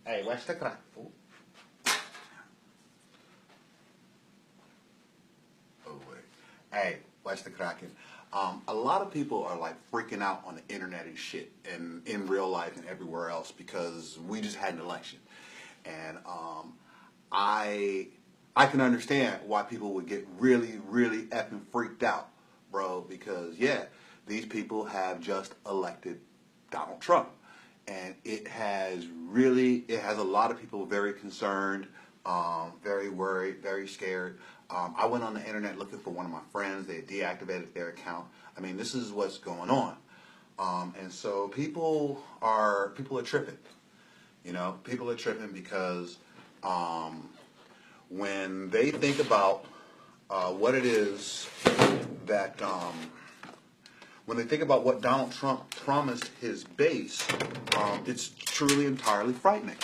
Hey, watch the crack, fool. Oh, wait. Hey, watch the cracking. A lot of people are like freaking out on the internet and shit and in real life and everywhere else because we just had an election. And I can understand why people would get really, really effing freaked out, bro, because yeah, these people have just elected Donald Trump. And it has a lot of people very concerned, very worried, very scared. I went on the internet looking for one of my friends. They had deactivated their account. I mean, this is what's going on. And so people are tripping. You know, people are tripping because when they think about what it is that when they think about what Donald Trump promised his base, it's truly entirely frightening.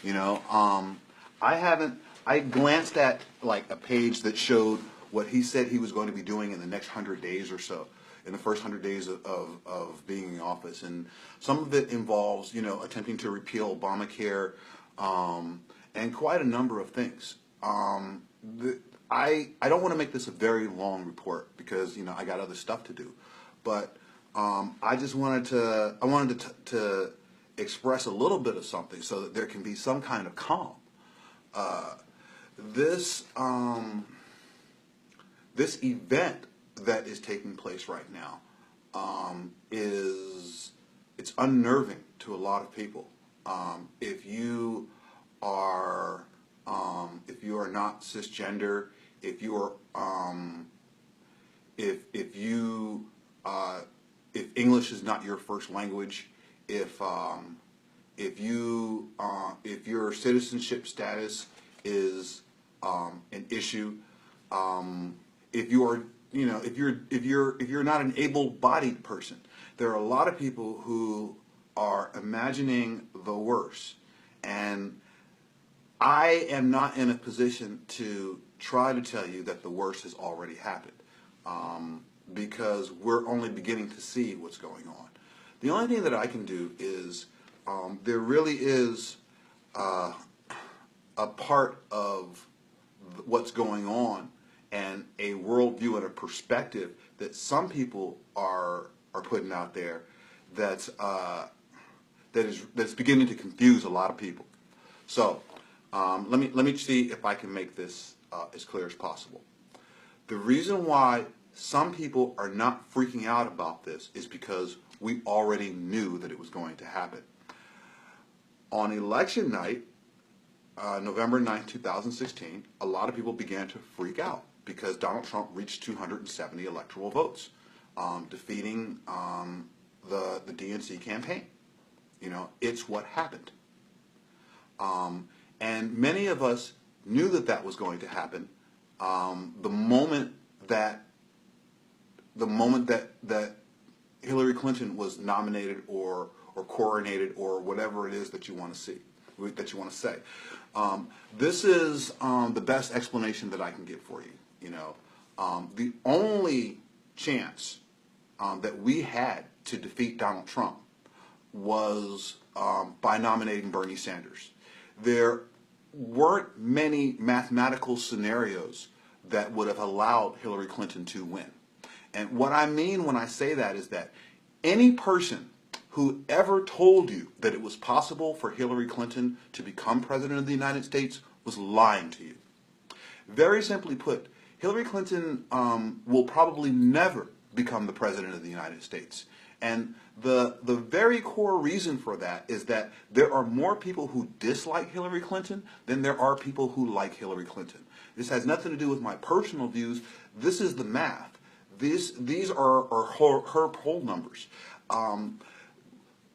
You know, I glanced at like a page that showed what he said he was going to be doing in the next 100 days or so, in the first 100 days of being in office. And some of it involves, you know, attempting to repeal Obamacare, and quite a number of things. I don't want to make this a very long report because, you know, I got other stuff to do. But I just wanted to express a little bit of something so that there can be some kind of calm. This event that is taking place right now it's unnerving to a lot of people. If you are not cisgender, if English is not your first language, if your citizenship status is an issue, if you're not an able-bodied person, there are a lot of people who are imagining the worst, and I am not in a position to try to tell you that the worst has already happened, because we're only beginning to see what's going on. The only thing that I can do is there really is a part of what's going on and a worldview and a perspective that some people are putting out there that's beginning to confuse a lot of people. So let me see if I can make this as clear as possible. The reason why some people are not freaking out about this is because we already knew that it was going to happen. On election night, November 9th, 2016, a lot of people began to freak out because Donald Trump reached 270 electoral votes, defeating the DNC campaign. You know, it's what happened. And many of us knew that that was going to happen the moment that Hillary Clinton was nominated or coronated or whatever it is that you want to see, that you want to say. This is the best explanation that I can give for you. You know, the only chance that we had to defeat Donald Trump was by nominating Bernie Sanders. There weren't many mathematical scenarios that would have allowed Hillary Clinton to win. And what I mean when I say that is that any person who ever told you that it was possible for Hillary Clinton to become president of the United States was lying to you. Very simply put, Hillary Clinton will probably never become the president of the United States. And the very core reason for that is that there are more people who dislike Hillary Clinton than there are people who like Hillary Clinton. This has nothing to do with my personal views. This is the math. These are her poll numbers.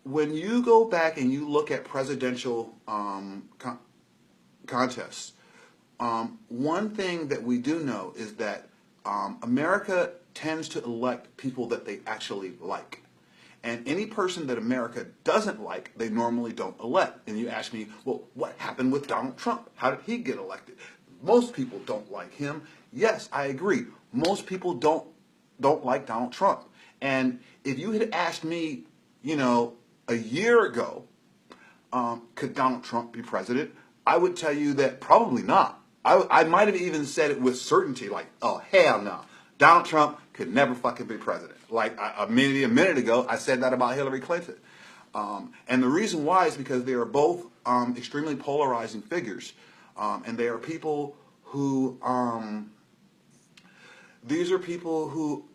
When you go back and you look at presidential contests, one thing that we do know is that America tends to elect people that they actually like. And any person that America doesn't like, they normally don't elect. And you ask me, well, what happened with Donald Trump? How did he get elected? Most people don't like him. Yes, I agree. Most people don't like Donald Trump. And if you had asked me, you know, a year ago, could Donald Trump be president? I would tell you that probably not. I might have even said it with certainty, like, oh, hell no. Donald Trump could never fucking be president. Like maybe a minute ago, I said that about Hillary Clinton. And the reason why is because they are both extremely polarizing figures. And they are people who,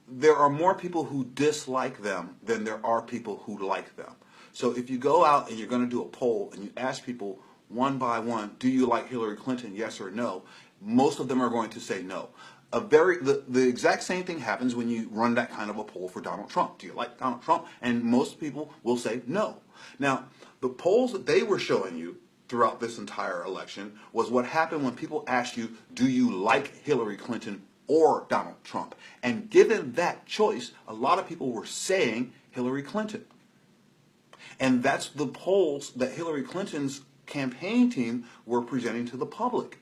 there are more people who dislike them than there are people who like them. So if you go out and you're going to do a poll and you ask people one by one, do you like Hillary Clinton, yes or no? Most of them are going to say no. The exact same thing happens when you run that kind of a poll for Donald Trump. Do you like Donald Trump? And most people will say no. Now, the polls that they were showing you throughout this entire election was what happened when people asked you, do you like Hillary Clinton or Donald Trump? And given that choice, a lot of people were saying Hillary Clinton. And that's the polls that Hillary Clinton's campaign team were presenting to the public.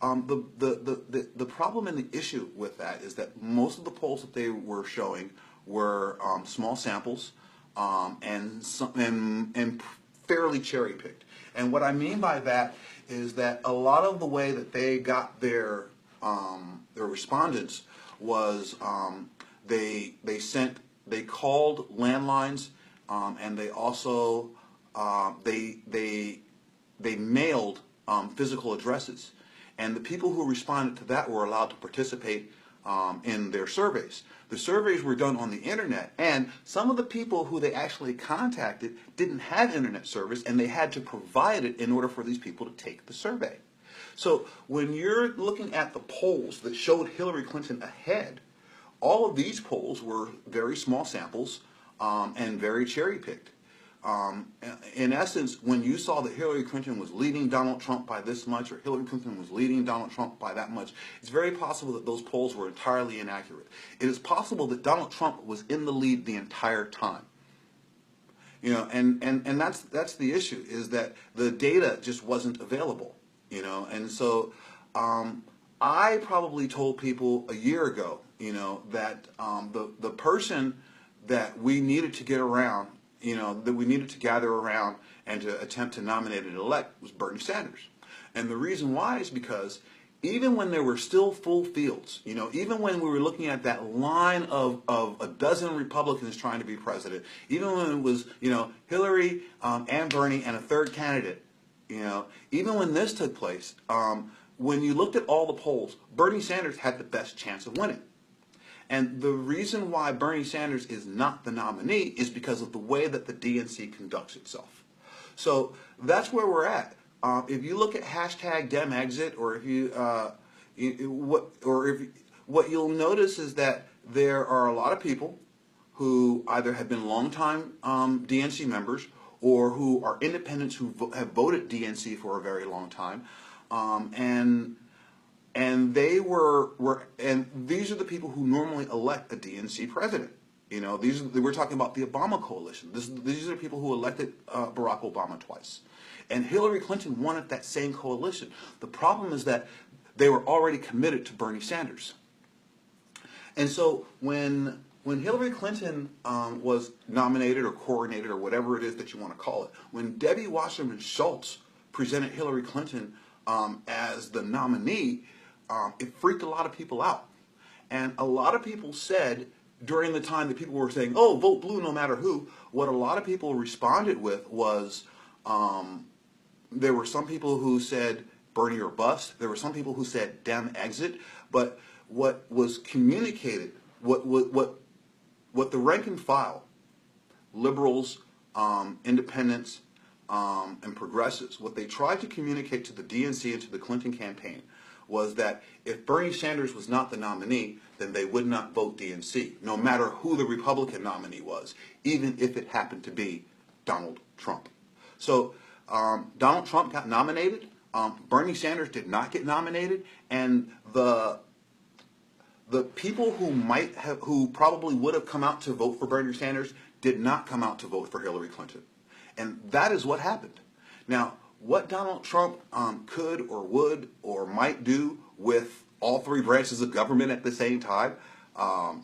The problem and the issue with that is that most of the polls that they were showing were small samples and fairly cherry picked. And what I mean by that is that a lot of the way that they got their respondents was they called landlines and they also they mailed physical addresses. And the people who responded to that were allowed to participate in their surveys. The surveys were done on the internet, and some of the people who they actually contacted didn't have internet service, and they had to provide it in order for these people to take the survey. So when you're looking at the polls that showed Hillary Clinton ahead, all of these polls were very small samples and very cherry-picked. In essence, when you saw that Hillary Clinton was leading Donald Trump by this much, or Hillary Clinton was leading Donald Trump by that much, it's very possible that those polls were entirely inaccurate. It is possible that Donald Trump was in the lead the entire time. You know, and that's the issue, is that the data just wasn't available. You know, and so I probably told people a year ago, you know, that the person that we needed to get around, you know, that we needed to gather around and to attempt to nominate and elect was Bernie Sanders. And the reason why is because even when there were still full fields, you know, even when we were looking at that line of a dozen Republicans trying to be president, even when it was, you know, Hillary and Bernie and a third candidate, you know, even when this took place, when you looked at all the polls, Bernie Sanders had the best chance of winning. And the reason why Bernie Sanders is not the nominee is because of the way that the DNC conducts itself. So that's where we're at. If you look at hashtag #DemExit, or if what you'll notice is that there are a lot of people who either have been longtime DNC members or who are independents who have voted DNC for a very long time, and they and these are the people who normally elect a DNC president. You know, we're talking about the Obama coalition. These are people who elected Barack Obama twice. And Hillary Clinton wanted that same coalition. The problem is that they were already committed to Bernie Sanders. And so when Hillary Clinton was nominated or coronated or whatever it is that you want to call it, when Debbie Wasserman Schultz presented Hillary Clinton as the nominee, it freaked a lot of people out. And a lot of people said, during the time that people were saying, oh, vote blue no matter who, what a lot of people responded with was, there were some people who said Bernie or bust. There were some people who said #DemExit. But what was communicated, what the rank and file, liberals, independents, and progressives, what they tried to communicate to the DNC and to the Clinton campaign was that if Bernie Sanders was not the nominee, then they would not vote DNC, no matter who the Republican nominee was, even if it happened to be Donald Trump. So Donald Trump got nominated. Bernie Sanders did not get nominated, and the people who probably would have come out to vote for Bernie Sanders did not come out to vote for Hillary Clinton. And that is what happened. Now, what Donald Trump could or would or might do with all three branches of government at the same time,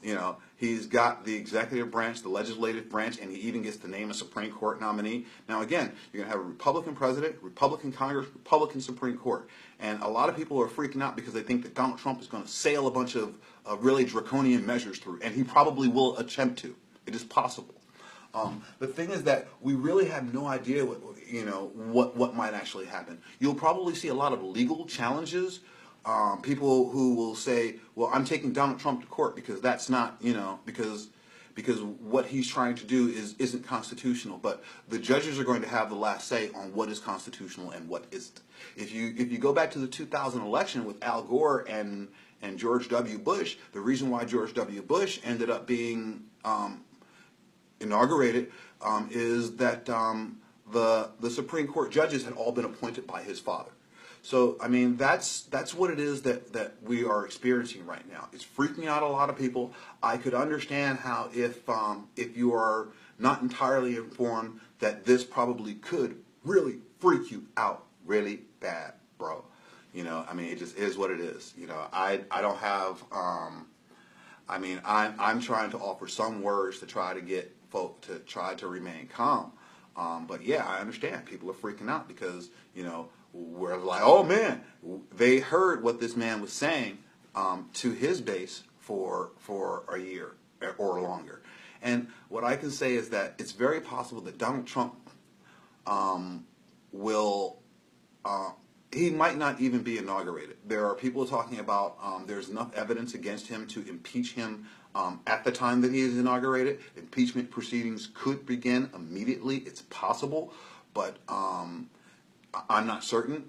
you know, He's got the executive branch, the legislative branch, and he even gets to name a Supreme Court nominee. Now, again, you're going to have a Republican president, Republican Congress, Republican Supreme Court. And a lot of people are freaking out because they think that Donald Trump is going to sail a bunch of really draconian measures through, and he probably will attempt to. It is possible. The thing is that we really have no idea what might actually happen. You'll probably see a lot of legal challenges. People who will say, "Well, I'm taking Donald Trump to court because that's not, because what he's trying to do isn't constitutional." But the judges are going to have the last say on what is constitutional and what isn't. If you go back to the 2000 election with Al Gore and George W. Bush, the reason why George W. Bush ended up being inaugurated is that the Supreme Court judges had all been appointed by his father. So, I mean, that's what it is that we are experiencing right now. It's freaking out a lot of people. I could understand how if you are not entirely informed, that this probably could really freak you out really bad, bro. I mean, it just is what it is. I don't have, I'm trying to offer some words to try to get folk to try to remain calm. But yeah, I understand people are freaking out because, we're like, oh man, they heard what this man was saying to his base for a year or longer. And what I can say is that it's very possible that Donald Trump he might not even be inaugurated. There are people talking about there's enough evidence against him to impeach him at the time that he is inaugurated. Impeachment proceedings could begin immediately. It's possible, but I'm not certain.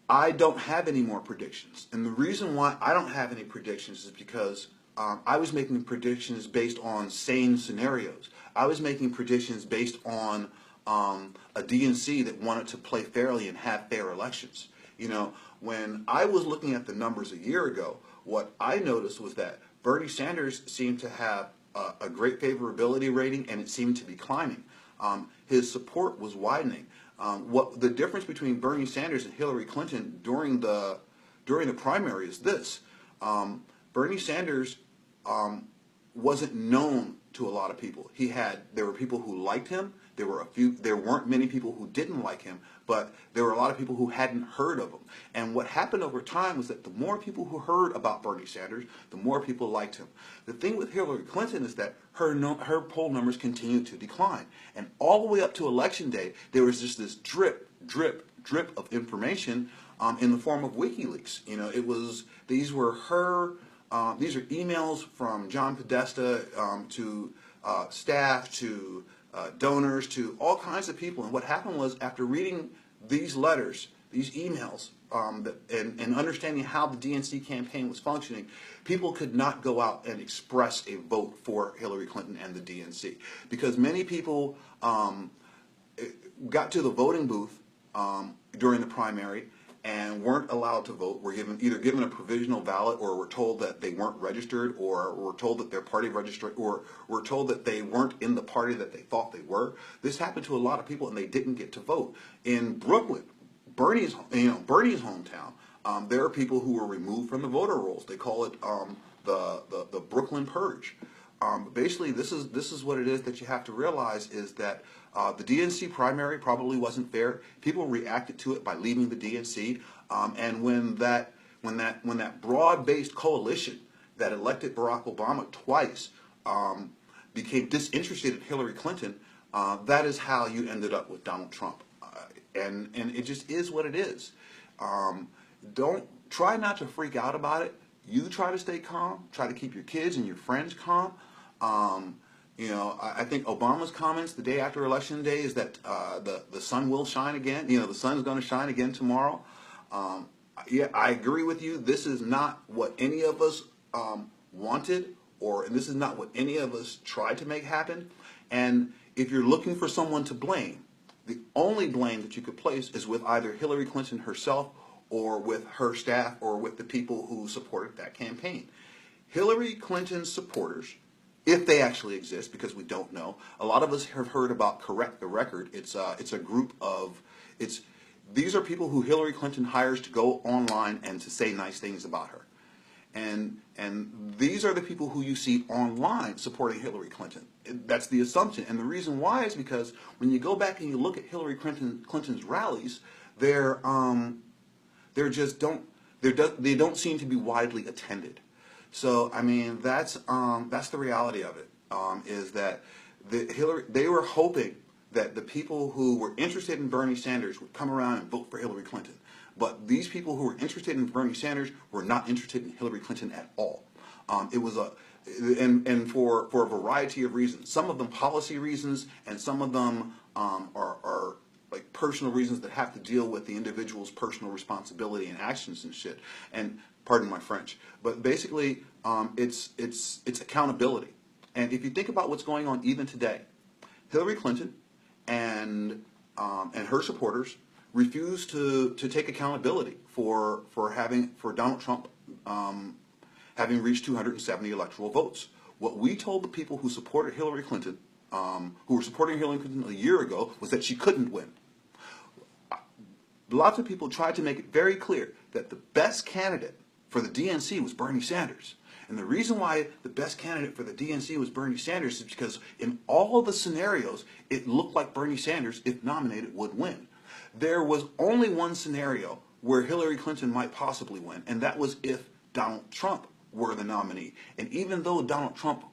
I don't have any more predictions. And the reason why I don't have any predictions is because I was making predictions based on sane scenarios. I was making predictions based on a DNC that wanted to play fairly and have fair elections. When I was looking at the numbers a year ago, what I noticed was that Bernie Sanders seemed to have a great favorability rating, and it seemed to be climbing. His support was widening. What the difference between Bernie Sanders and Hillary Clinton during the primary is this: Bernie Sanders wasn't known to a lot of people. There were people who liked him. There weren't many people who didn't like him, but there were a lot of people who hadn't heard of him. And what happened over time was that the more people who heard about Bernie Sanders, the more people liked him. The thing with Hillary Clinton is that her poll numbers continued to decline. And all the way up to Election Day, there was just this drip, drip, drip of information in the form of WikiLeaks. These are emails from John Podesta to staff, to donors, to all kinds of people. And what happened was, after reading these letters, these emails, and understanding how the DNC campaign was functioning, people could not go out and express a vote for Hillary Clinton and the DNC. Because many people got to the voting booth during the primary and weren't allowed to vote, were either given a provisional ballot, or were told that they weren't registered, or were told that their party registered, or were told that they weren't in the party that they thought they were. This happened to a lot of people, and they didn't get to vote. In Brooklyn, Bernie's hometown, there are people who were removed from the voter rolls. They call it the Brooklyn Purge. Basically, this is what it is that you have to realize, is that the DNC primary probably wasn't fair. People reacted to it by leaving the DNC, and when that broad-based coalition that elected Barack Obama twice became disinterested in Hillary Clinton, that is how you ended up with Donald Trump, and it just is what it is. Don't try not to freak out about it. You try to stay calm. Try to keep your kids and your friends calm. I think Obama's comments the day after Election Day is that the sun will shine again. The sun's going to shine again tomorrow. Yeah, I agree with you. This is not what any of us wanted, and this is not what any of us tried to make happen. And if you're looking for someone to blame, the only blame that you could place is with either Hillary Clinton herself, or with her staff, or with the people who supported that campaign. Hillary Clinton's supporters, if they actually exist, because we don't know. A lot of us have heard about Correct the Record. It's a group of, these are people who Hillary Clinton hires to go online and to say nice things about her. And these are the people who you see online supporting Hillary Clinton. That's the assumption. And the reason why is because when you go back and you look at Hillary Clinton's rallies, they don't seem to be widely attended. So I mean that's the reality of it. Is that they were hoping that the people who were interested in Bernie Sanders would come around and vote for Hillary Clinton. But these people who were interested in Bernie Sanders were not interested in Hillary Clinton at all. It was and for a variety of reasons. Some of them policy reasons, and some of them are like personal reasons that have to deal with the individual's personal responsibility and actions and shit. And pardon my French, but basically, it's accountability. And if you think about what's going on even today, Hillary Clinton and her supporters refuse to take accountability for Donald Trump having reached 270 electoral votes. What we told the people who supported Hillary Clinton, who were supporting Hillary Clinton a year ago, was that she couldn't win. Lots of people tried to make it very clear that the best candidate for the DNC was Bernie Sanders. And the reason why the best candidate for the DNC was Bernie Sanders is because in all of the scenarios, it looked like Bernie Sanders, if nominated, would win. There was only one scenario where Hillary Clinton might possibly win, and that was if Donald Trump were the nominee. And even though Donald Trump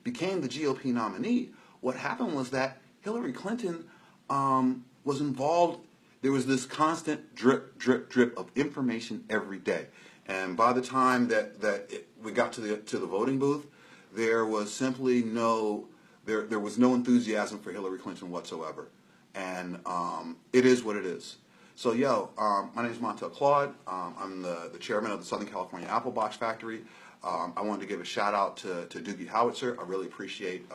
became the GOP nominee, what happened was that Hillary Clinton was involved. There was this constant drip, drip, drip of information every day. And by the time that we got to the voting booth, there was simply no enthusiasm for Hillary Clinton whatsoever. And it is what it is. So my name is Montel Claude. I'm the chairman of the Southern California Apple Box Factory. I wanted to give a shout out to Doogie Howitzer. I really appreciate,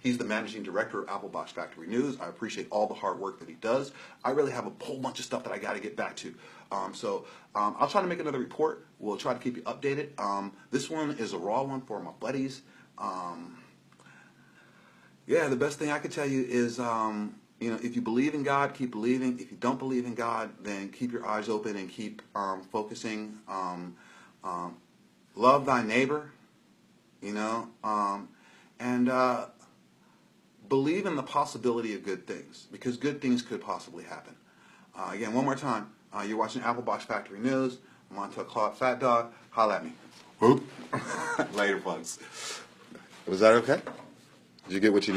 he's the managing director of Apple Box Factory News. I appreciate all the hard work that he does. I really have a whole bunch of stuff that I got to get back to. I'll try to make another report. We'll try to keep you updated. This one is a raw one for my buddies. The best thing I could tell you is, if you believe in God, keep believing. If you don't believe in God, then keep your eyes open and keep focusing. Love thy neighbor, and believe in the possibility of good things, because good things could possibly happen. Again, one more time, you're watching Apple Box Factory News. Montel Claude Phatdawg. Holla at me. Whoop. Later, folks. Was that okay? Did you get what you